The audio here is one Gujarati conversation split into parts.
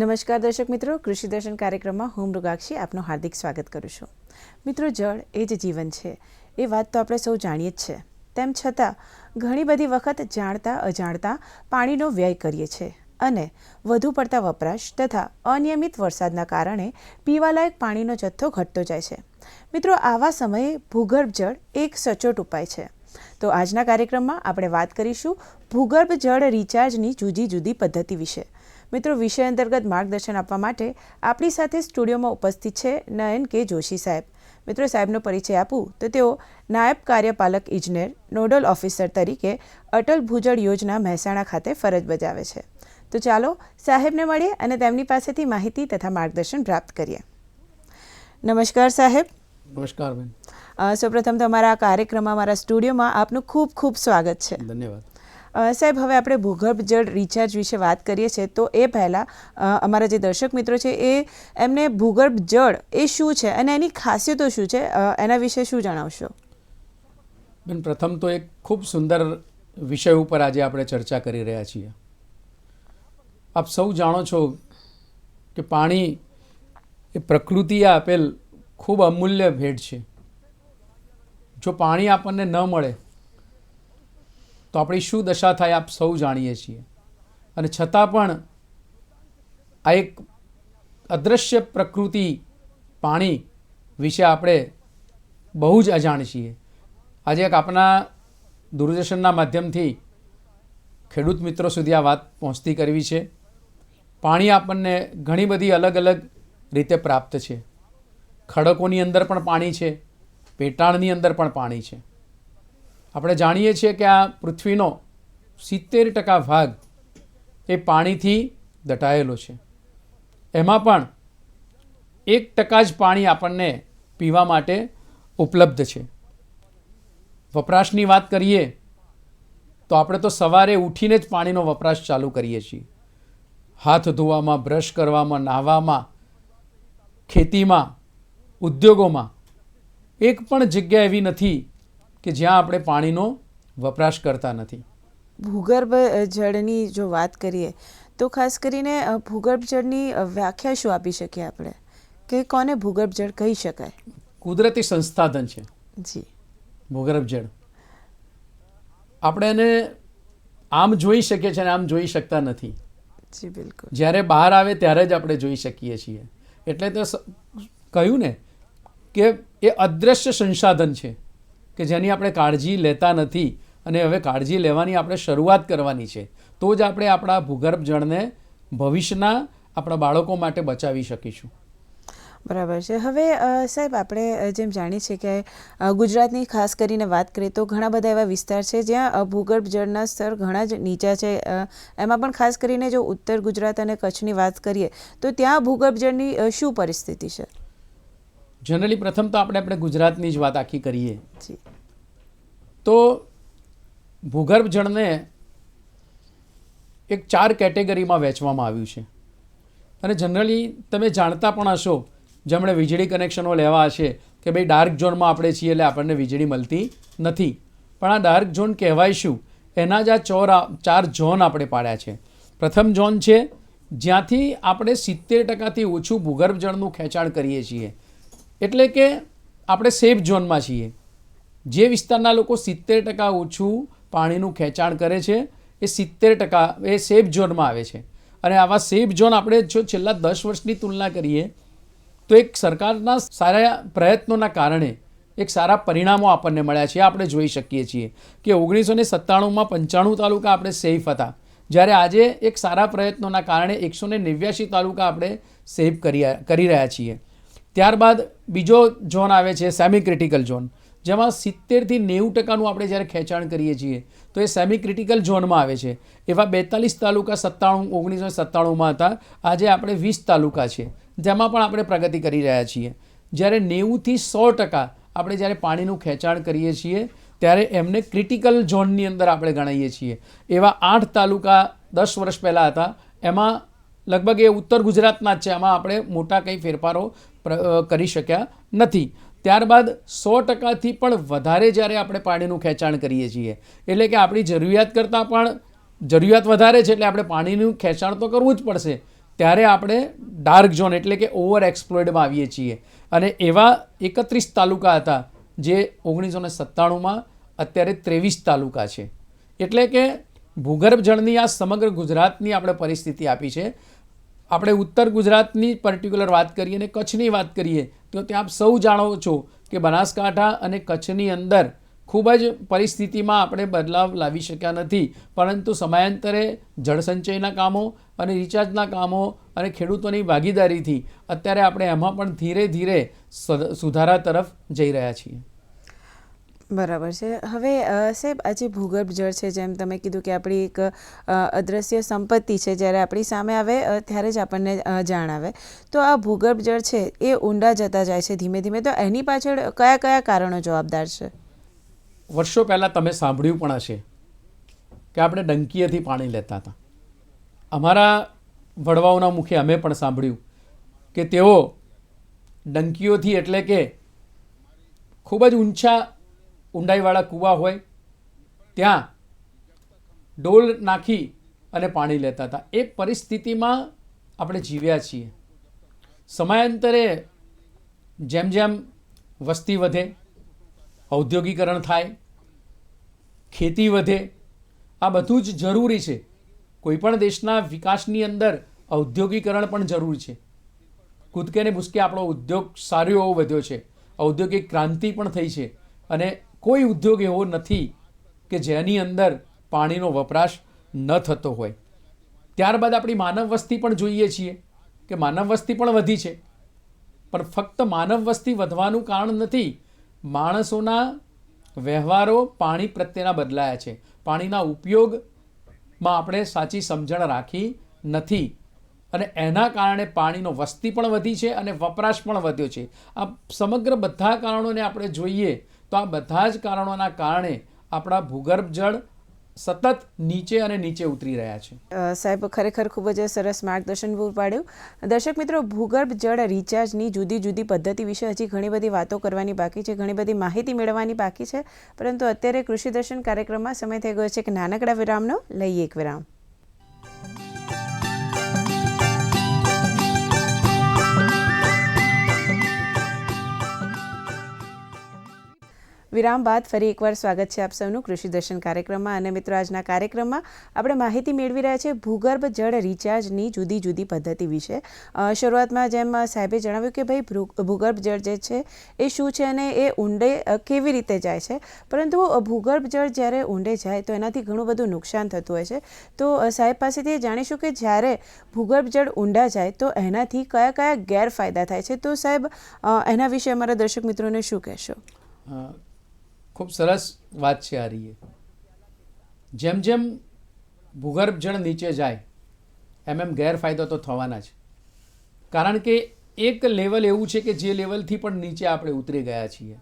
નમસ્કાર દર્શક મિત્રો, કૃષિ દર્શન કાર્યક્રમમાં હું મૃગાક્ષી આપનું હાર્દિક સ્વાગત કરું છું. મિત્રો, જળ એ જ જીવન છે એ વાત તો આપણે સૌ જાણીએ જ છે. તેમ છતાં ઘણી બધી વખત જાણતા અજાણતા પાણીનો વ્યય કરીએ છીએ અને વધુ પડતા વપરાશ તથા અનિયમિત વરસાદના કારણે પીવાલાયક પાણીનો જથ્થો ઘટતો જાય છે. મિત્રો, આવા સમયે ભૂગર્ભ જળ એક સચોટ ઉપાય છે. તો આજના કાર્યક્રમમાં આપણે વાત કરીશું ભૂગર્ભ જળ રિચાર્જની જુદી જુદી પદ્ધતિ વિશે. મિત્રો, વિષય અંતર્ગત માર્ગદર્શન આપવા માટે આપણી સાથે સ્ટુડિયોમાં ઉપસ્થિત છે નયન કે જોશી સાહેબ. મિત્રો, સાહેબનો પરિચય આપું તો તેઓ નાયબ કાર્યપાલક ઇજનેર નોડલ ઓફિસર તરીકે અટલ ભૂજળ યોજના મહેસાણા ખાતે ફરજ બજાવે છે. તો ચાલો સાહેબને મળીએ અને તેમની પાસેથી માહિતી તથા માર્ગદર્શન પ્રાપ્ત કરીએ. નમસ્કાર સાહેબ. નમસ્કાર બેન. સૌપ્રથમ તમારા કાર્યક્રમમાં મારા સ્ટુડિયોમાં આપનું ખૂબ ખૂબ સ્વાગત છે. ધન્યવાદ. સાહેબ, હવે આપણે ભૂગર્ભ જળ રિચાર્જ વિશે વાત કરીએ છીએ તો એ પહેલાં અમારા જે દર્શક મિત્રો છે એમને ભૂગર્ભ જળ એ શું છે અને એની ખાસિયતો શું છે એના વિશે શું જણાવશો? બેન, પ્રથમ તો એક ખૂબ સુંદર વિષય ઉપર આજે આપણે ચર્ચા કરી રહ્યા છીએ. આપ સૌ જાણો છો કે પાણી એ પ્રકૃતિએ આપેલ ખૂબ અમૂલ્ય ભેટ છે. જો પાણી આપણને ન મળે તો આપણી શું દશા થાય આપ સૌ જાણીએ છીએ. અને છતાં પણ આ એક અદૃશ્ય પ્રકૃતિ પાણી વિશે આપણે બહુ જ અજાણ છીએ. આજે એક આપણા દૂરદર્શનના માધ્યમથી ખેડૂત મિત્રો સુધી આ વાત પહોંચતી કરવી છે. પાણી આપણને ઘણી બધી અલગ અલગ રીતે પ્રાપ્ત છે. ખડકોની અંદર પણ પાણી છે, પેટાળની અંદર પણ પાણી છે. આપણે જાણીએ છીએ કે આ પૃથ્વીનો 70% ભાગ એ પાણીથી દટાયેલો છે. એમાં પણ 1% જ પાણી આપણને પીવા માટે ઉપલબ્ધ છે. વપરાશની વાત કરીએ તો આપણે તો સવારે ઉઠીને જ પાણીનો વપરાશ ચાલુ કરીએ છીએ. હાથ ધોવામાં, બ્રશ કરવામાં, નાહવામાં, ખેતીમાં, ઉદ્યોગોમાં એક પણ જગ્યા એવી નથી કે જ્યાં આપણે પાણીનો વપરાશ કરતા નથી. ભૂગર્ભ જળની જો વાત કરીએ તો ખાસ કરીને ભૂગર્ભ જળની વ્યાખ્યા શું આપી શકીએ આપણે કે કોને ભૂગર્ભ જળ કહી શકાય? કુદરતી સંસાધન છે જી ભૂગર્ભ જળ. આપણે એને આમ જોઈ શકીએ છીએ અને આમ જોઈ શકતા નથી. જી બિલકુલ. જ્યારે બહાર આવે ત્યારે જ આપણે જોઈ શકીએ છીએ. એટલે તો કહ્યું ને કે એ અદૃશ્ય સંસાધન છે કે જેની આપણે કાળજી લેતા નથી અને હવે કાળજી લેવાની આપણે શરૂઆત કરવાની છે. તો જ આપણે આપણા ભૂગર્ભ જળને ભવિષ્યના આપણા બાળકો માટે બચાવી શકીશું. બરાબર છે. હવે સાહેબ, આપણે જેમ જાણીએ છીએ કે ગુજરાતની ખાસ કરીને વાત કરીએ તો ઘણા બધા એવા વિસ્તાર છે જ્યાં ભૂગર્ભ જળના સ્તર ઘણા જ નીચા છે. એમાં પણ ખાસ કરીને જો ઉત્તર ગુજરાત અને કચ્છની વાત કરીએ તો ત્યાં ભૂગર્ભ જળની શું પરિસ્થિતિ છે? જનરલી પ્રથમ તો આપણે ગુજરાતની જ વાત આખી કરીએ જી તો ભૂગર્ભ જળને એક 4 કેટેગરીમાં વહેંચવામાં આવ્યું છે. અને જનરલી તમે જાણતા પણ હશો, જેમણે વીજળી કનેક્શનો લેવા હશે કે ભાઈ ડાર્ક ઝોનમાં આપણે છીએ એટલે આપણને વીજળી મળતી નથી. પણ આ ડાર્ક ઝોન કહેવાય શું? એના જ આ 4 ઝોન આપણે પાડ્યા છે. પ્રથમ ઝોન છે જ્યાંથી આપણે 70%થી ઓછું ભૂગર્ભ જળનું ખેંચાણ કરીએ છીએ. એટલે કે આપણે સેફ ઝોનમાં છીએ. જે વિસ્તારના લોકો 70% ઓછું પાણીનું ખેંચાણ કરે છે એ 70% એ સેફ ઝોનમાં આવે છે. અને આવા સેફ ઝોન આપણે જો છેલ્લા 10 વર્ષની તુલના કરીએ તો એક સરકારના સારા પ્રયત્નોના કારણે એક સારા પરિણામો આપણને મળ્યા છે. આપણે જોઈ શકીએ છીએ કે 1997માં 95 તાલુકા આપણે સેફ હતા, જ્યારે આજે એક સારા પ્રયત્નોના કારણે 189 તાલુકા આપણે સેફ કરી રહ્યા છીએ. ત્યારબાદ બીજો ઝોન આવે છે સેમી ક્રિટિકલ ઝોન, જેમાં 70થી 90%નું આપણે જ્યારે ખેંચાણ કરીએ છીએ તો એ સેમી ક્રિટિકલ ઝોનમાં આવે છે. એવા 42 તાલુકા 1997માં હતા, આજે આપણે 20 તાલુકા છે જેમાં પણ આપણે પ્રગતિ કરી રહ્યા છીએ. જ્યારે 90થી 100% આપણે જ્યારે પાણીનું ખેંચાણ કરીએ છીએ ત્યારે એમને ક્રિટિકલ ઝોનની અંદર આપણે ગણાવીએ છીએ. એવા 8 તાલુકા 10 વર્ષ પહેલાં હતા, એમાં લગભગ એ ઉત્તર ગુજરાતના જ છે, એમાં આપણે મોટા કંઈ ફેરફારો કરી શક્યા નથી. ત્યારબાદ 100%થી પણ વધારે જ્યારે આપણે પાણીનું ખેંચાણ કરીએ છીએ એટલે કે આપણી જરૂરિયાત કરતાં પણ જરૂરિયાત વધારે છે એટલે આપણે પાણીનું ખેંચાણ તો કરવું જ પડશે. ત્યારે આપણે ડાર્ક ઝોન એટલે કે ઓવર એક્સપ્લોઇડમાં આવીએ છીએ. અને એવા 31 તાલુકા હતા જે 1997માં અત્યારે 23 તાલુકા છે. એટલે કે ભૂગર્ભ જળની આ સમગ્ર ગુજરાતની આપણે પરિસ્થિતિ આપી છે. આપણે ઉત્તર ગુજરાતની પર્ટિક્યુલર વાત કરીએ અને કચ્છની વાત કરીએ તો ત્યાં આપ સૌ જાણો છો કે બનાસકાંઠા અને કચ્છની અંદર ખૂબ જ પરિસ્થિતિમાં આપણે બદલાવ લાવી શક્યા નથી. પરંતુ સમયાંતરે જળસંચયના કામો અને રિચાર્જના કામો અને ખેડૂતોની ભાગીદારીથી અત્યારે આપણે એમાં પણ ધીરે ધીરે સુધારા તરફ જઈ રહ્યા છીએ. બરાબર છે. હવે સાહેબ, આજે ભૂગર્ભ જળ છે, જેમ તમે કીધું કે આપણી એક અદ્રશ્ય સંપત્તિ છે, જ્યારે આપણી સામે આવે ત્યારે જ આપણને જાણ આવે. તો આ ભૂગર્ભ જળ છે એ ઊંડા જતા જાય છે ધીમે ધીમે, તો એની પાછળ કયા કયા કારણો જવાબદાર છે? વર્ષો પહેલાં તમે સાંભળ્યું પણ હશે કે આપણે ડંકીએથી પાણી લેતા હતા. અમારા વડવાઓના મુખે અમે પણ સાંભળ્યું કે તેઓ ડંકીઓથી એટલે કે ખૂબ જ ઊંચા ઊંડાઈવાળા કૂવા હોય ત્યાં ડોલ નાખી અને પાણી લેતા હતા. એ પરિસ્થિતિમાં આપણે જીવ્યા છીએ. સમયાંતરે જેમ જેમ વસ્તી વધે, ઔદ્યોગિકરણ થાય, ખેતી વધે, આ બધું જ જરૂરી છે. કોઈપણ દેશના વિકાસની અંદર ઔદ્યોગિકરણ પણ જરૂરી છે. કૂદકે ને ભૂસકે આપણો ઉદ્યોગ સારો એવો વધ્યો છે, ઔદ્યોગિક ક્રાંતિ પણ થઈ છે. અને કોઈ ઉદ્યોગ એવો નથી કે જેની અંદર પાણીનો વપરાશ ન થતો હોય. ત્યારબાદ આપણી માનવ વસ્તી પણ જોઈએ છીએ કે માનવ વસ્તી પણ વધી છે. પણ ફક્ત માનવ વસ્તી વધવાનું કારણ નથી, માણસોના વ્યવહારો પાણી પ્રત્યેના બદલાયા છે. પાણીના ઉપયોગમાં આપણે સાચી સમજણ રાખી નથી અને એના કારણે પાણીનો વસ્તી પણ વધી છે અને વપરાશ પણ વધ્યો છે. આ સમગ્ર બધા કારણોને આપણે જોઈએ તો આ બધા જ કારણોના કારણે આપણા ભૂગર્ભ જળ સતત નીચે અને નીચે ઉતરી રહ્યા છે. સાહેબ, ખરેખર ખૂબ જ સરસ માર્ગદર્શન પૂરું પાડ્યું. દર્શક મિત્રો, ભૂગર્ભ જળ રિચાર્જની જુદી જુદી પદ્ધતિ વિશે હજી ઘણી બધી વાતો કરવાની બાકી છે, ઘણી બધી માહિતી મેળવવાની બાકી છે. પરંતુ અત્યારે કૃષિ દર્શન કાર્યક્રમમાં સમય થઈ ગયો છે કે નાનકડા વિરામનો લઈએ એક વિરામ. વિરામ બાદ ફરી એકવાર સ્વાગત છે આપ સૌનું કૃષિ દર્શન કાર્યક્રમમાં. અને મિત્રો, આજના કાર્યક્રમમાં આપણે માહિતી મેળવી રહ્યા છીએ ભૂગર્ભ જળ રિચાર્જની જુદી જુદી પદ્ધતિ વિશે. શરૂઆતમાં જેમ સાહેબે જણાવ્યું કે ભાઈ ભૂગર્ભ જળ જે છે એ શું છે અને એ ઊંડે કેવી રીતે જાય છે. પરંતુ ભૂગર્ભ જળ જ્યારે ઊંડે જાય તો એનાથી ઘણું બધું નુકસાન થતું હોય છે. તો સાહેબ પાસેથી જાણીશું કે જ્યારે ભૂગર્ભ જળ ઊંડા જાય તો એનાથી કયા કયા ગેરફાયદા થાય છે. તો સાહેબ, એના વિશે અમારા દર્શક મિત્રોને શું કહેશો? ખૂબ સરસ વાત છે આ રહી. જેમ જેમ ભૂગર્ભ જળ નીચે જાય એમ એમ ગેરફાયદો તો થવાના જ. કારણ કે એક લેવલ એવું છે કે જે લેવલથી પણ નીચે આપણે ઉતરી ગયા છીએ.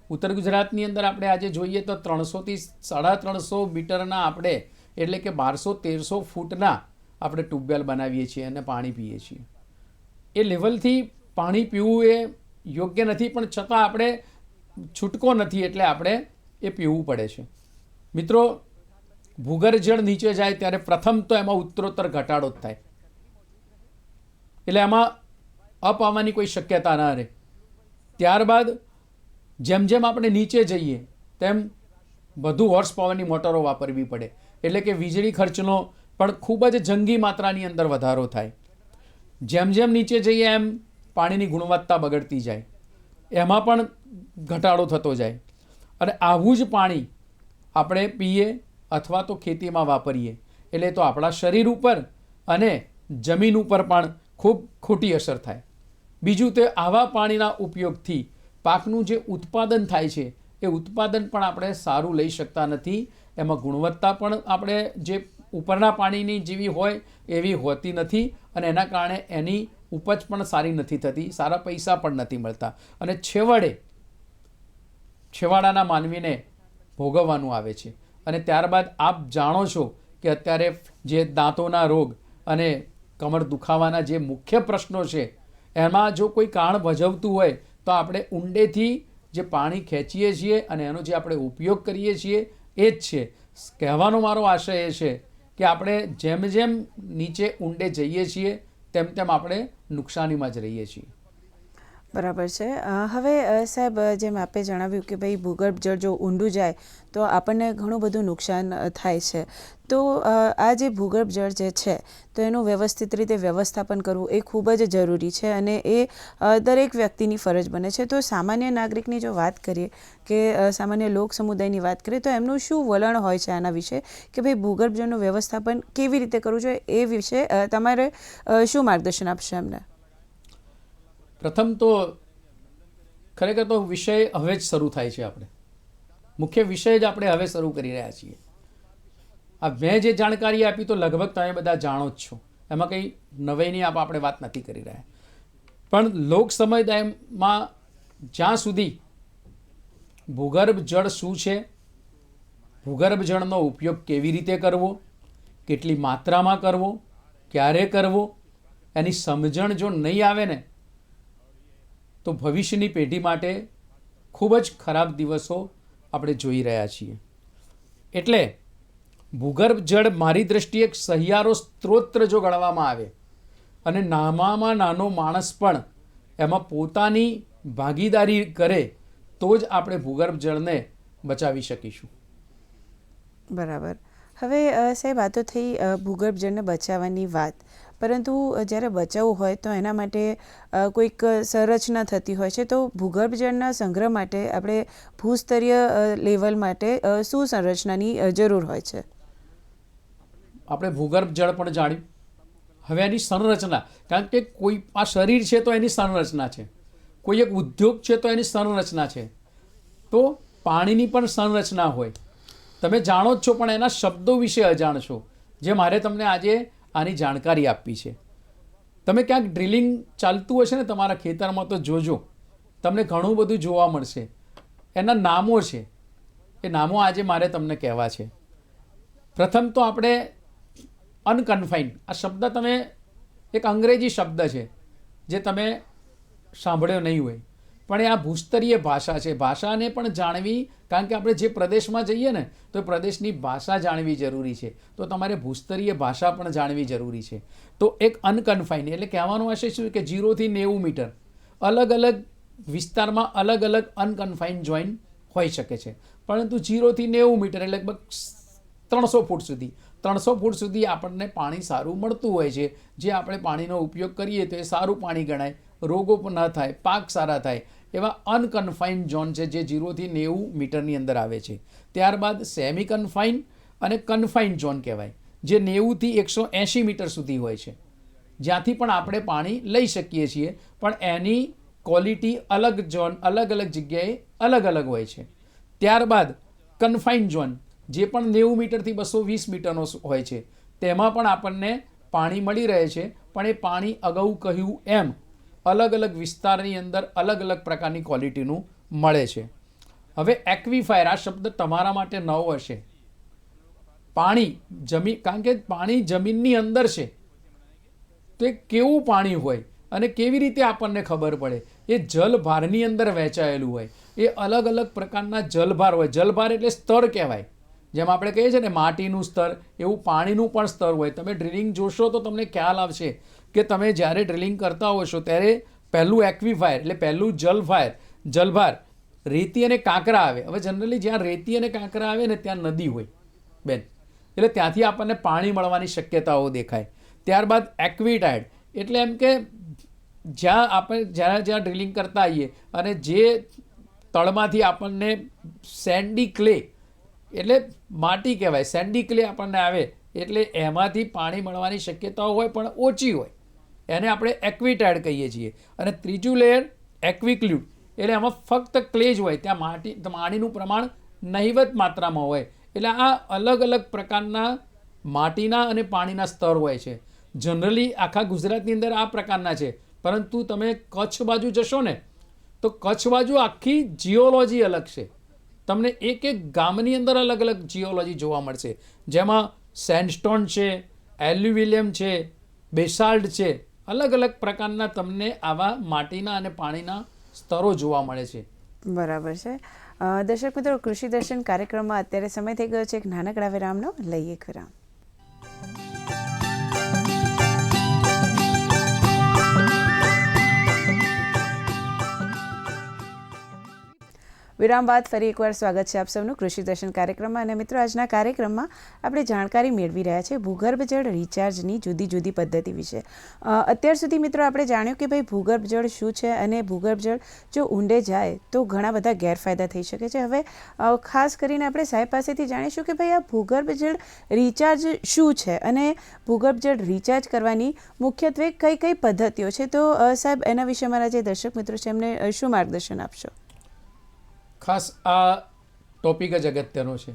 ઉત્તર ગુજરાતની અંદર આપણે આજે જોઈએ તો 300થી 350 મીટરના આપણે એટલે કે 1200-1300 ફૂટના આપણે ટ્યુબવેલ બનાવીએ છીએ અને પાણી પીએ છીએ. એ લેવલથી પાણી પીવું એ યોગ્ય નથી, પણ છતાં આપણે છૂટકો નથી એટલે આપણે એ પીવું પડે છે. મિત્રો, ભૂગર્ભ જળ નીચે જાય ત્યારે પ્રથમ તો એમાં ઉત્તરોત્તર ઘટાડો જ થાય. એટલે એમાં અપ આવવાની કોઈ શક્યતા ના રહે. ત્યારબાદ જેમ જેમ આપણે નીચે જઈએ તેમ વધુ હોર્સ પાવરની મોટરો વાપરવી પડે. એટલે કે વીજળી ખર્ચનો પણ ખૂબ જ જંગી માત્રાની અંદર વધારો થાય. જેમ જેમ નીચે જઈએ એમ પાણીની ગુણવત્તા બગડતી જાય, એમાં પણ ઘટાડો થતો જાય. અને આવું જ પાણી આપણે પીએ અથવા તો ખેતીમાં વાપરીએ એટલે તો આપણા શરીર ઉપર અને જમીન ઉપર પણ ખૂબ ખોટી અસર થાય. બીજું તે આવા પાણીના ઉપયોગથી પાકનું જે ઉત્પાદન થાય છે એ ઉત્પાદન પણ આપણે સારું લઈ શકતા નથી. એમાં ગુણવત્તા પણ આપણે જે ઉપરના પાણીની જેવી હોય એવી હોતી નથી અને એના કારણે એની ઉપજ પણ સારી નથી થતી, સારા પૈસા પણ નથી મળતા અને છેવાડાના માનવીને ભોગવવાનું આવે છે. અને ત્યારબાદ આપ જાણો છો કે અત્યારે જે દાંતોના રોગ અને કમર દુખાવાના જે મુખ્ય પ્રશ્નો છે એમાં જો કોઈ કારણ ભજવતું હોય તો આપણે ઊંડેથી જે પાણી ખેંચીએ છીએ અને એનો જે આપણે ઉપયોગ કરીએ છીએ એ જ છે. કહેવાનો મારો આશય એ છે કે આપણે જેમ જેમ નીચે ઊંડે જઈએ છીએ તેમ તેમ આપણે નુકસાનીમાં જ રહીએ છીએ. બરાબર છે. હવે સાહેબ, જેમ આપે જણાવ્યું કે ભાઈ ભૂગર્ભ જળ જો ઊંડું જાય તો આપણને ઘણું બધું નુકસાન થાય છે. તો આ જે ભૂગર્ભ જળ જે છે તો એનું વ્યવસ્થિત રીતે વ્યવસ્થાપન કરવું એ ખૂબ જ જરૂરી છે અને એ દરેક વ્યક્તિની ફરજ બને છે. તો સામાન્ય નાગરિકની જો વાત કરીએ કે સામાન્ય લોક સમુદાયની વાત કરીએ તો એમનું શું વલણ હોય છે આના વિશે કે ભાઈ ભૂગર્ભ જળનું વ્યવસ્થાપન કેવી રીતે કરવું જોઈએ, એ વિશે તમારે શું માર્ગદર્શન આપશો એમને? પ્રથમ તો ખરેખર તો વિષય હવે જ શરૂ થાય છે. આપણે મુખ્ય વિષય જ આપણે હવે શરૂ કરી રહ્યા છીએ. આ મેં જે જાણકારી આપી તો લગભગ તમે બધા જાણો જ છો, એમાં કંઈ નવાઈની આપણે વાત નથી કરી રહ્યા. પણ લોક સમુદાયમાં જ્યાં સુધી ભૂગર્ભ જળ શું છે, ભૂગર્ભ જળનો ઉપયોગ કેવી રીતે કરવો, કેટલી માત્રામાં કરવો, ક્યારે કરવો, એની સમજણ જો નહીં આવે ને તો ભવિષ્યની પેઢી માટે ખૂબ જ ખરાબ દિવસો આપણે જોઈ રહ્યા છીએ. એટલે ભૂગર્ભ જળ મારી દ્રષ્ટિએ એક સહિયારો સ્ત્રોત જો ગણવામાં આવે અને નાનામાં નાનો માણસ પણ એમાં પોતાની ભાગીદારી કરે તો જ આપણે ભૂગર્ભ જળને બચાવી શકીશું. બરાબર. હવે સાહેબ, આ તો થઈ ભૂગર્ભ જળને બચાવવાની વાત, પરંતુ જ્યારે બચાવવું હોય તો એના માટે કોઈક સંરચના થતી હોય છે. તો ભૂગર્ભ જળના સંગ્રહ માટે આપણે ભૂસ્તરીય લેવલ માટે શું સંરચનાની જરૂર હોય છે? આપણે ભૂગર્ભ જળ પણ જાણ્યું. હવે એની સંરચના, કારણ કે કોઈ આ શરીર છે તો એની સંરચના છે, કોઈ એક ઉદ્યોગ છે તો એની સંરચના છે, તો પાણીની પણ સંરચના હોય. તમે જાણો જ છો પણ એના શબ્દો વિશે અજાણ છો, જે મારે તમને આજે આની જાણકારી આપવી છે. તમે ક્યાંક ડ્રિલિંગ ચાલતું હશે ને તમારા ખેતરમાં તો જોજો, તમને ઘણું બધું જોવા મળશે. એના નામો છે, એ નામો આજે મારે તમને કહેવા છે. પ્રથમ તો આપણે અનકન્ફાઇન્ડ, આ શબ્દ તમે એક અંગ્રેજી શબ્દ છે જે તમે સાંભળ્યો નહીં હોય, પણ એ આ ભૂસ્તરીય ભાષા છે. ભાષાને પણ જાણવી, કારણ કે આપણે જે પ્રદેશમાં જઈએ ને તો એ પ્રદેશની ભાષા જાણવી જરૂરી છે. તો તમારે ભૂસ્તરીય ભાષા પણ જાણવી જરૂરી છે. તો એક અનકન્ફાઇન્ડ એટલે કહેવાનો આશય શું કે 0 થી 90 મીટર અલગ અલગ વિસ્તારમાં અલગ અલગ અનકન્ફાઇન્ડ ઝોન હોઈ શકે છે. પરંતુ 0 થી 90 મીટર એટલે લગભગ 300 ફૂટ સુધી 300 ફૂટ સુધી આપણને પાણી સારું મળતું હોય છે. જે આપણે પાણીનો ઉપયોગ કરીએ તો એ સારું પાણી ગણાય, રોગો પણ ન થાય, પાક સારા થાય, એવા અનકન્ફાઇન્ડ ઝોન છે જે 0 થી 90 મીટરની અંદર આવે છે. ત્યારબાદ સેમી કન્ફાઇન્ડ અને કન્ફાઇન્ડ ઝોન કહેવાય, જે 90 થી 180 મીટર સુધી હોય છે, જ્યાંથી પણ આપણે પાણી લઈ શકીએ છીએ. પણ એની ક્વોલિટી અલગ ઝોન અલગ અલગ જગ્યાએ અલગ અલગ હોય છે. ત્યારબાદ કન્ફાઇન્ડ ઝોન, જે પણ 90 મીટરથી 220 મીટરનો હોય છે, તેમાં પણ આપણને પાણી મળી રહે છે. પણ એ પાણી અગાઉ કહ્યું એમ અલગ અલગ વિસ્તારની અંદર અલગ અલગ પ્રકારની ક્વોલિટીનું મળે છે. હવે એક્વિફાયર, આ શબ્દ તમારા માટે નવો હશે. પાણી જમીન, કારણ કે પાણી જમીનની અંદર છે, તો એ કેવું પાણી હોય અને કેવી રીતે આપણને ખબર પડે? એ જલભારની અંદર વહેંચાયેલું હોય. એ અલગ અલગ પ્રકારના જલભાર હોય. જલભાર એટલે સ્તર કહેવાય. જેમ આપણે કહીએ છીએ ને માટીનું સ્તર, એવું પાણીનું પણ સ્તર હોય. તમે ડ્રિલિંગ જોશો તો તમને ખ્યાલ આવશે કે તમે જ્યારે ડ્રિલિંગ કરતા હોશો ત્યારે પહેલું એક્વિફાયર એટલે પહેલું જલભાર રેતી અને કાંકરા આવે. હવે જનરલી જ્યાં રેતી અને કાંકરા આવે ને ત્યાં નદી હોય બેન, એટલે ત્યાંથી આપણને પાણી મળવાની શક્યતાઓ દેખાય. ત્યારબાદ એક્વિટાઇડ એટલે એમ કે જ્યાં આપણે જ્યાં ડ્રિલિંગ કરતા આવીએ અને જે તળમાંથી આપણને સેન્ડી ક્લે એટલે માટી કહેવાય, સેન્ડી ક્લે આપણને આવે એટલે એમાંથી પાણી મળવાની શક્યતાઓ હોય પણ ઓછી હોય, એને આપણે એક્વિટાઇડ કહીએ છીએ. અને ત્રીજું લેયર એક્વિક્લ્યુડ એટલે એમાં ફક્ત ક્લે જ હોય, ત્યાં પાણીનું પ્રમાણ નહિવત માત્રામાં હોય. એટલે આ અલગ અલગ પ્રકારના માટીના અને પાણીના સ્તર હોય છે. જનરલી આખા ગુજરાતની અંદર આ પ્રકારના છે, પરંતુ તમે કચ્છ બાજુ જશો ને તો કચ્છ બાજુ આખી જીઓલોજી અલગ છે. તમને એક એક ગામની અંદર અલગ અલગ જીઓલોજી જોવા મળશે, જેમાં સેન્ડસ્ટોન છે, એલ્યુવિલિયમ છે, બેસાલ્ટ છે, અલગ અલગ પ્રકારના તમને આવા માટીના અને પાણીના સ્તરો જોવા મળે છે. બરાબર છે. દર્શક મિત્રો, કૃષિ દર્શન કાર્યક્રમમાં અત્યારે સમય થઈ ગયો છે એક નાનકડા વિરામનો. લઈએ એક વિરામ. વિરામ બાદ ફરી એકવાર સ્વાગત છે આપ સૌનું કૃષિ દર્શન કાર્યક્રમમાં. અને મિત્રો, આજના કાર્યક્રમમાં આપણે જાણકારી મેળવી રહ્યા છે ભૂગર્ભ જળ રિચાર્જની જુદી જુદી પદ્ધતિ વિશે. અત્યાર સુધી મિત્રો આપણે જાણ્યું કે ભાઈ ભૂગર્ભ જળ શું છે અને ભૂગર્ભ જળ જો ઊંડે જાય તો ઘણા બધા ગેરફાયદા થઈ શકે છે. હવે ખાસ કરીને આપણે સાહેબ પાસેથી જાણીશું કે ભાઈ આ ભૂગર્ભ જળ રિચાર્જ શું છે અને ભૂગર્ભ જળ રિચાર્જ કરવાની મુખ્યત્વે કઈ કઈ પદ્ધતિઓ છે. તો સાહેબ, એના વિશે મારા જે દર્શક મિત્રો છે એમને શું માર્ગદર્શન આપશો? ખાસ આ ટોપિક જ અગત્યનો છે.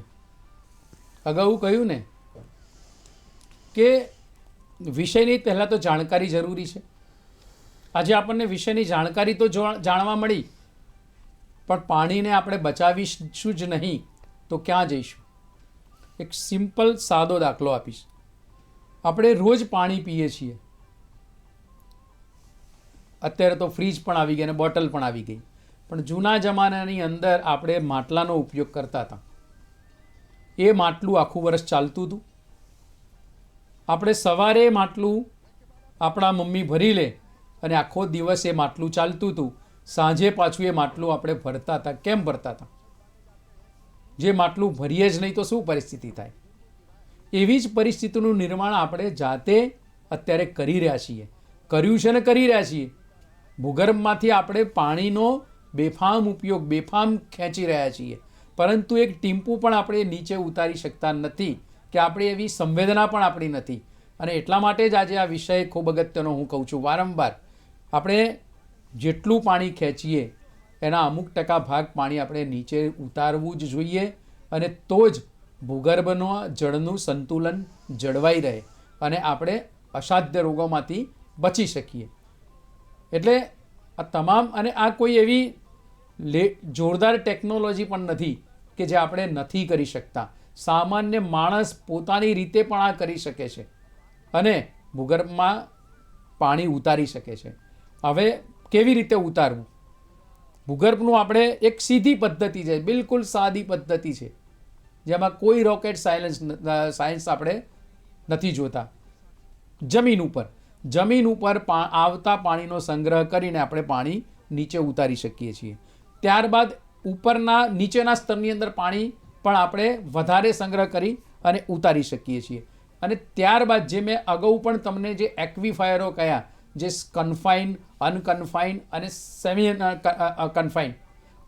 અગાઉ કહ્યું ને કે વિષયની પહેલાં તો જાણકારી જરૂરી છે. આજે આપણને વિષયની જાણકારી તો જાણવા મળી, પણ પાણીને આપણે બચાવીશું જ નહીં તો ક્યાં જઈશું? એક સિમ્પલ સાદો દાખલો આપીશ. આપણે રોજ પાણી પીએ છીએ. અત્યારે તો ફ્રીજ પણ આવી ગઈ અને બોટલ પણ આવી ગઈ, પણ જૂના જમાનાની અંદર આપણે માટલાનો ઉપયોગ કરતા હતા. એ માટલું આખું વર્ષ ચાલતું હતું. આપણે સવારે માટલું આપણા મમ્મી ભરી લે અને આખો દિવસ એ માટલું ચાલતું હતું. સાંજે પાછું એ માટલું આપણે ભરતા હતા. કેમ ભરતા હતા? જે માટલું ભરીએ જ નહીં તો શું પરિસ્થિતિ થાય? એવી જ પરિસ્થિતિનું નિર્માણ આપણે જાતે અત્યારે કરી રહ્યા છીએ. કર્યું છે ને કરી રહ્યા છીએ. ભૂગર્ભમાંથી આપણે પાણીનો બેફામ ઉપયોગ, બેફામ ખેંચી રહ્યા છીએ, પરંતુ એક ટીમ્પુ પણ આપણે નીચે ઉતારી શકતા નથી, કે આપણી એવી સંવેદના પણ આપણી નથી. અને એટલા માટે જ આજે આ વિષય ખૂબ અગત્યનો હું કહું છું વારંવાર. આપણે જેટલું પાણી ખેંચીએ એના અમુક ટકા ભાગ પાણી આપણે નીચે ઉતારવું જ જોઈએ, અને તો જ ભૂગર્ભનો જળનું સંતુલન જળવાઈ રહે અને આપણે અસાધ્ય રોગોમાંથી બચી શકીએ. એટલે આ તમામ, અને આ કોઈ એવી જોરદાર ટેકનોલોજી પણ નથી કે જે આપણે નથી કરી શકતા. સામાન્ય માણસ પોતાની રીતે પણ આ કરી શકે છે અને ભૂગર્ભમાં પાણી ઉતારી શકે છે. હવે કેવી રીતે ઉતારવું? ભૂગર્ભનું આપણે એક સીધી પદ્ધતિ છે, બિલકુલ સાદી પદ્ધતિ છે, જેમાં કોઈ રોકેટ સાયન્સ આપણે નથી જોતા. જમીન ઉપર આવતા પાણીનો સંગ્રહ કરીને આપણે પાણી નીચે ઉતારી શકીએ છીએ. ત્યારબાદ નીચેના સ્તરની અંદર પાણી પણ આપણે વધારે સંગ્રહ કરી અને ઉતારી શકીએ છીએ. અને ત્યારબાદ જે મેં અગાઉ પણ તમને જે એક્વિફાયરો કહ્યા, જે કન્ફાઇન, અનકન્ફાઇન અને સેમી કન્ફાઇન,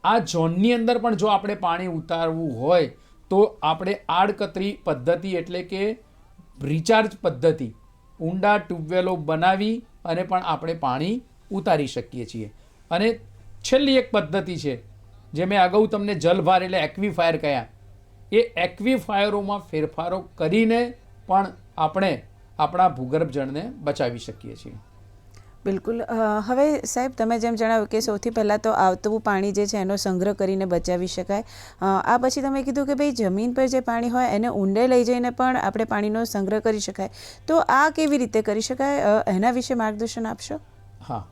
આ ઝોનની અંદર પણ જો આપણે પાણી ઉતારવું હોય તો આપણે આડકતરી પદ્ધતિ એટલે કે રિચાર્જ પદ્ધતિ, ઊંડા ટ્યુબવેલો બનાવી અને પણ આપણે પાણી ઉતારી શકીએ છીએ. અને છેલ્લી એક પદ્ધતિ છે જે મેં અગાઉ તમને જલભાર એટલે એક્વિફાયર કહ્યા, એ એક્વિફાયરોમાં ફેરફારો કરીને પણ આપણે આપણા ભૂગર્ભ જળને બચાવી શકીએ છીએ. બિલકુલ. હવે સાહેબ, તમે જેમ જણાવ્યું કે સૌથી પહેલાં તો આવતું પાણી જે છે એનો સંગ્રહ કરીને બચાવી શકાય. આ પછી તમે કીધું કે ભાઈ જમીન પર જે પાણી હોય એને ઊંડે લઈ જઈને પણ આપણે પાણીનો સંગ્રહ કરી શકાય. તો આ કેવી રીતે કરી શકાય? એના વિશે માર્ગદર્શન આપશો? હા,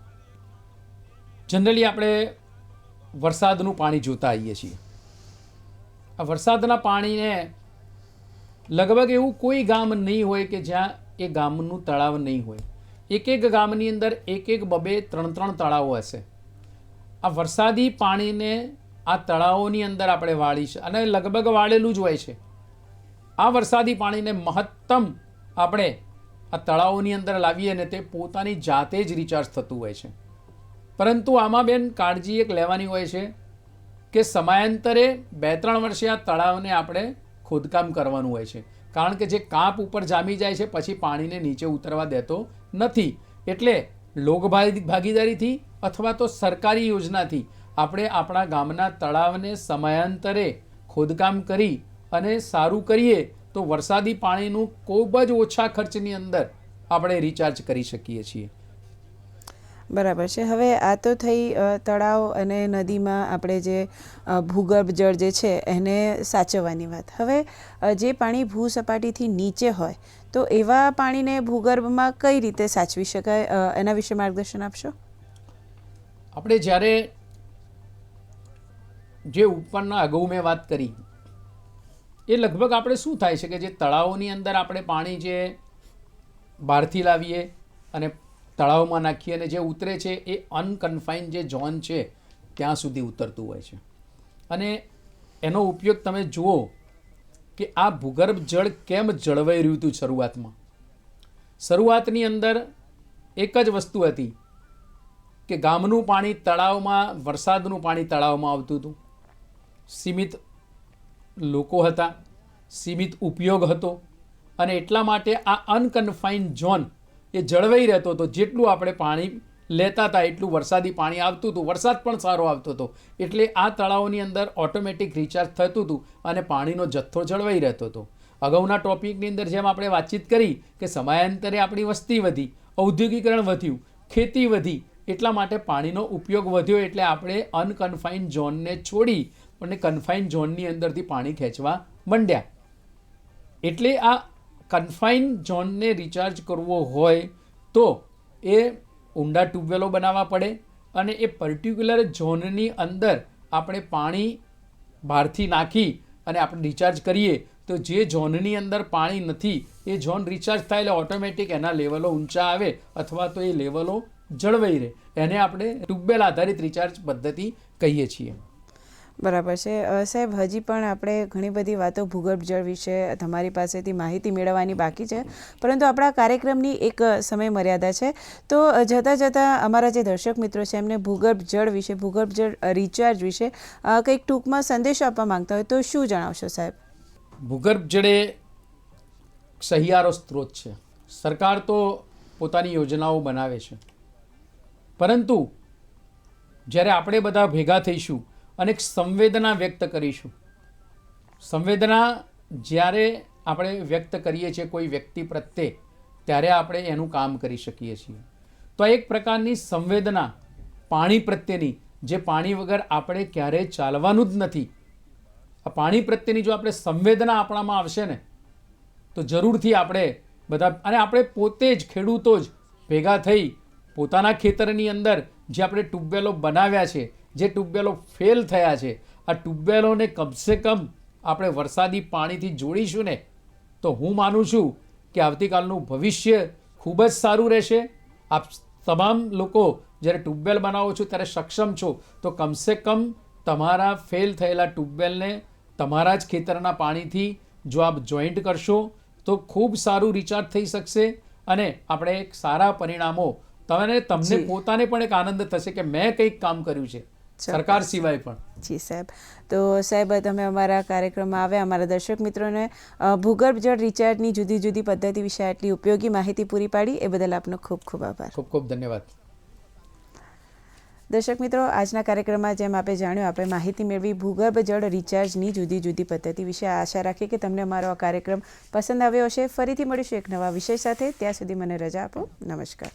જનરલી આપણે વરસાદનું પાણી જોતા આવીએ છીએ. આ વરસાદના પાણીને લગભગ એવું કોઈ ગામ નહીં હોય કે જ્યાં એ ગામનું તળાવ નહીં હોય. એક ગામની અંદર એક બબે 3 તળાવો હશે. આ વરસાદી પાણીને આ તળાવોની અંદર આપણે વાળીશું અને લગભગ વાળેલું જ હોય છે. આ વરસાદી પાણીને મહત્તમ આપણે આ તળાવોની અંદર લાવીએ ને તે પોતાની જાતે જ રિચાર્જ થતું હોય છે. પરંતુ આમાં બેન કાળજી એક લેવાની હોય છે કે સમયાંતરે 2-3 વર્ષે આ તળાવને આપણે ખોદકામ કરવાનું હોય છે. કારણ કે જે કાપ ઉપર જામી જાય છે પછી પાણીને નીચે ઉતરવા દેતો નથી. એટલે લોક ભાગીદારીથી અથવા તો સરકારી યોજનાથી આપણે આપણા ગામના તળાવને સમયાંતરે ખોદકામ કરી અને સારું કરીએ તો વરસાદી પાણીનું ખૂબ જ ઓછા ખર્ચની અંદર આપણે રિચાર્જ કરી શકીએ છીએ. બરાબર છે. હવે આ તો થઈ તળાવ અને નદીમાં આપણે જે ભૂગર્ભ જળ જે છે એને સાચવવાની વાત. હવે જે પાણી ભૂસપાટીથી નીચે હોય તો એવા પાણીને ભૂગર્ભમાં કઈ રીતે સાચવી શકાય? એના વિશે માર્ગદર્શન આપશો? આપણે જ્યારે જે ઉપરના અગાઉ મેં વાત કરી એ લગભગ આપણે શું થાય છે કે જે તળાવોની અંદર આપણે પાણી જે બહારથી લાવીએ અને તળાવમાં નાખીએ અને જે ઉતરે છે એ અનકન્ફાઇન જે ઝોન છે ત્યાં સુધી ઉતરતું હોય છે. અને એનો ઉપયોગ તમે જુઓ કે આ ભૂગર્ભ જળ કેમ જળવાઈ રહ્યું હતું શરૂઆતની અંદર એક જ વસ્તુ હતી કે ગામનું પાણી તળાવમાં, વરસાદનું પાણી તળાવમાં આવતું હતું. સીમિત લોકો હતા, સીમિત ઉપયોગ હતો અને એટલા માટે આ અનકન્ફાઇન્ડ ઝોન એ જળવાઈ રહેતો હતો. જેટલું આપણે પાણી લેતા હતા એટલું વરસાદી પાણી આવતું હતું, વરસાદ પણ સારો આવતો હતો, એટલે આ તળાવોની અંદર ઓટોમેટિક રિચાર્જ થતું હતું અને પાણીનો જથ્થો જળવાઈ રહેતો હતો. અગાઉના ટોપિકની અંદર જેમ આપણે વાતચીત કરી કે સમયાંતરે આપણી વસ્તી વધી, ઔદ્યોગિકરણ વધ્યું, ખેતી વધી, એટલા માટે પાણીનો ઉપયોગ વધ્યો, એટલે આપણે અનકન્ફાઇન્ડ ઝોનને છોડી અને કન્ફાઇન્ડ ઝોનની અંદરથી પાણી ખેંચવા માંડ્યા. એટલે આ કન્ફાઇન્ડ ઝોનને રિચાર્જ કરવો હોય તો એ ઊંડા ટ્યુબવેલો બનાવવા પડે અને એ પર્ટિક્યુલર ઝોનની અંદર આપણે પાણી બહારથી નાખી અને આપણે રિચાર્જ કરીએ તો જે ઝોનની અંદર પાણી નથી એ ઝોન રિચાર્જ થાય એટલે ઓટોમેટિક એના લેવલો ઊંચા આવે અથવા તો એ લેવલો જળવાઈ રહે. એને આપણે ટ્યુબવેલ આધારિત રિચાર્જ પદ્ધતિ કહીએ છીએ. બરાબર છે. સાહેબ, હજી પણ આપણે ઘણી બધી વાતો ભૂગર્ભ જળ વિશે તમારી પાસેથી માહિતી મેળવવાની બાકી છે, પરંતુ આપણા કાર્યક્રમની એક સમય મર્યાદા છે. તો જતાં જતાં અમારા જે દર્શક મિત્રો છે એમને ભૂગર્ભ જળ વિશે, ભૂગર્ભ જળ રિચાર્જ વિશે કંઈક ટૂંકમાં સંદેશો આપવા માંગતા હોય તો શું જણાવશો સાહેબ? ભૂગર્ભ જળ એ સહિયારો સ્ત્રોત છે. સરકાર તો પોતાની યોજનાઓ બનાવે છે, પરંતુ જ્યારે આપણે બધા ભેગા થઈશું અને એક સંવેદના વ્યક્ત કરીશું, સંવેદના જ્યારે આપણે વ્યક્ત કરીએ છીએ કોઈ વ્યક્તિ પ્રત્યે, ત્યારે આપણે એનું કામ કરી શકીએ છીએ. તો એક પ્રકારની સંવેદના પાણી પ્રત્યેની, જે પાણી વગર આપણે ક્યારેય ચાલવાનું જ નથી, આ પાણી પ્રત્યેની જો આપણે સંવેદના આપણામાં આવશે ને તો જરૂરથી આપણે બધા, અને આપણે પોતે જ ખેડૂતો જ ભેગા થઈ પોતાના ખેતરની અંદર જે આપણે ટ્યુબવેલો બનાવ્યા છે, જે ટ્યુબવેલો ફેલ થયા છે, આ ટ્યુબવેલોને કમસે કમ આપણે વરસાદી પાણીથી જોડીશું ને તો હું માનું છું કે આવતીકાલનું ભવિષ્ય ખૂબ જ સારું રહેશે. આપ તમામ લોકો જ્યારે ટ્યુબવેલ બનાવો છો ત્યારે સક્ષમ છો તો કમસે કમ તમારા ફેલ થયેલા ટ્યુબવેલને તમારા જ ખેતરના પાણીથી જો આપ જોઈન્ટ કરશો તો ખૂબ સારું રિચાર્જ થઈ શકશે અને આપણે એક સારા પરિણામો તમને પોતાને પણ એક આનંદ થશે કે મેં કંઈક કામ કર્યું છે, સરકાર સિવાય પણ. જી સાહેબ. તો સાહેબ, તમે અમારા કાર્યક્રમમાં આવ્યા, અમારા દર્શક મિત્રોને ભૂગર્ભ જળ રિચાર્જની જુદી જુદી પદ્ધતિ વિશે આટલી ઉપયોગી માહિતી પૂરી પાડી એ બદલ આપનો ખૂબ ખૂબ આભાર. ખૂબ ખૂબ ધન્યવાદ. દર્શક મિત્રો, આજના કાર્યક્રમમાં જેમ આપણે જાણ્યું, આપણે માહિતી મેળવી ભૂગર્ભ જળ રિચાર્જની જુદી જુદી પદ્ધતિ વિશે. આશા રાખીએ કે તમને અમારો આ કાર્યક્રમ પસંદ આવ્યો હશે. ફરીથી મળીશું એક નવા વિષય સાથે. ત્યાં સુધી મને રજા આપો. નમસ્કાર.